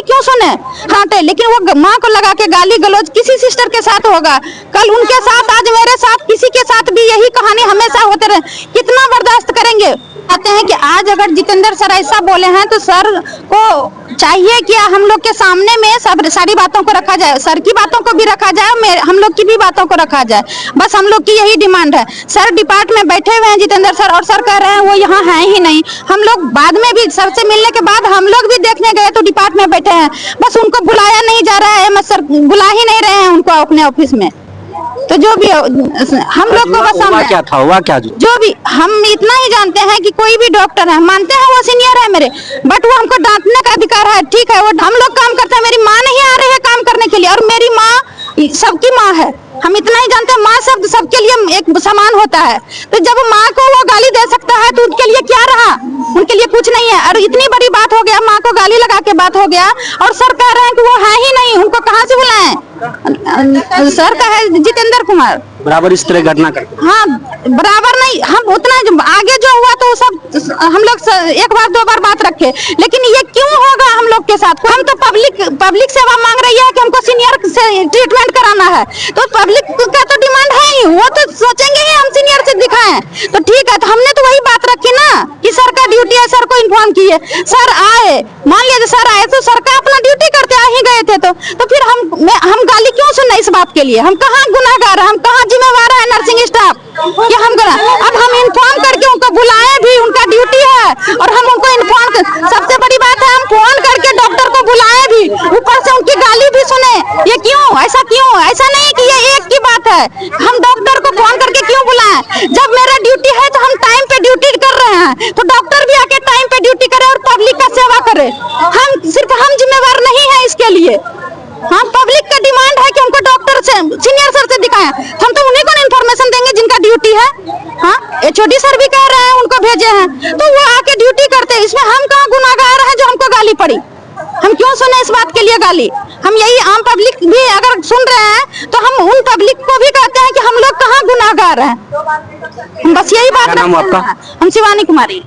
क्यों सुने, हटे। लेकिन वो माँ को लगा के गाली गलौज किसी सिस्टर के साथ होगा, कल उनके साथ, आज मेरे साथ, किसी के साथ भी यही कहानी हमेशा होते रहे, कितना बर्दाश्त करेंगे। कहते हैं कि आज अगर जितेंद्र सर ऐसा बोले हैं तो सर को चाहिए कि हम लोग के सामने में सब सारी बातों को रखा जाए, सर की बातों को भी रखा जाए, हम लोग की भी बातों को रखा जाए। बस हम लोग की यही डिमांड है। सर डिपार्टमेंट में बैठे हुए हैं जितेंद्र सर, और सर कह रहे हैं वो यहाँ है ही नहीं। हम लोग बाद में भी सर से मिलने के बाद हम लोग भी देखने गए तो डिपार्टमेंट में बैठे हैं, बस उनको बुलाया नहीं जा रहा है, सर बुला ही नहीं रहे हैं उनको अपने ऑफिस में। तो जो भी हम लोग को बस हुआ क्या जो भी हम इतना ही जानते हैं कि कोई भी डॉक्टर है, मानते हैं वो सीनियर है मेरे, बट वो हमको डांटने का अधिकार है, ठीक है। वो हम लोग काम करते हैं, मेरी माँ नहीं आ रही है काम करने के लिए, और मेरी माँ सबकी माँ है, हम इतना ही जानते हैं। माँ शब्द सबके लिए एक समान होता है, तो जब माँ को वो गाली दे सकता है तो उनके लिए क्या रहा, उनके लिए कुछ नहीं है। और इतनी बड़ी बात हो गया, माँ को गाली लगा के बात हो गया, और सर कह रहे हैं कि वो है ही नहीं, उनको कहाँ से बुलाएं। सर का है जितेंद्र कुमार, बराबर इस तरह घटना करते। हाँ बराबर नहीं, हम उतना आगे जो हुआ तो सब हम लोग एक बार दो बार बात रखे, लेकिन ये क्यों होगा हम लोग के साथ। हम तो पब्लिक सेवा मांग रही है कि हमको सीनियर से ट्रीटमेंट कराना है, तो पब्लिक का तो डिमांड है ही, वो तो सोचेंगे ही हम सीनियर से दिखाएं, तो ठीक है। तो हमने तो वही बात रखी ना कि सर का ड्यूटी है, सर को इन्फॉर्म किए, सर आए, मान लीजिए सर आए तो सर का अपना ड्यूटी करते आ ही गए थे, तो फिर हम गाली क्यों सुनना इस बात के लिए। हम कहाँ गुनाहगार है, हम कहाँ जिम्मेवार है नर्सिंग स्टाफ कि हम अब हम इन्फॉर्म करके उनको बुलाए भी, उनका ड्यूटी है, और हम उनको इन्फॉर्म, सबसे बड़ी बात है हम फोन करके डॉक्टर को बुलाए भी, ऊपर से उनकी गाली भी सुने। ये क्यों, ऐसा क्यों? ऐसा नहीं कि ये एक की बात है, हम डॉक्टर को फोन करके क्यों बुलाएं। जब मेरा ड्यूटी है तो हम टाइम पे ड्यूटी कर रहे हैं, तो डॉक्टर भी आके टाइम पे ड्यूटी करे और पब्लिक का सेवा करे। हम सिर्फ हम जिम्मेवार नहीं है इसके लिए। हाँ, पब्लिक का डिमांड है कि हमको डॉक्टर से, सीनियर सर से दिखाएं, हम तो उन्हीं को इन्फॉर्मेशन देंगे जिनका ड्यूटी है। हाँ, एचओडी सर भी कह रहे हैं उनको भेजे हैं, तो वो आके ड्यूटी करते हैं, इसमें हम कहाँ गुनाहगार हैं जो हमको गाली पड़ी। हम क्यों सुने इस बात के लिए गाली। हम यही आम पब्लिक भी अगर सुन रहे हैं तो हम उन पब्लिक को भी कहते हैं कि हम लोग कहाँ गुनाहगार हैं। बस यही बात। क्या नाम आपका? हम शिवानी कुमारी।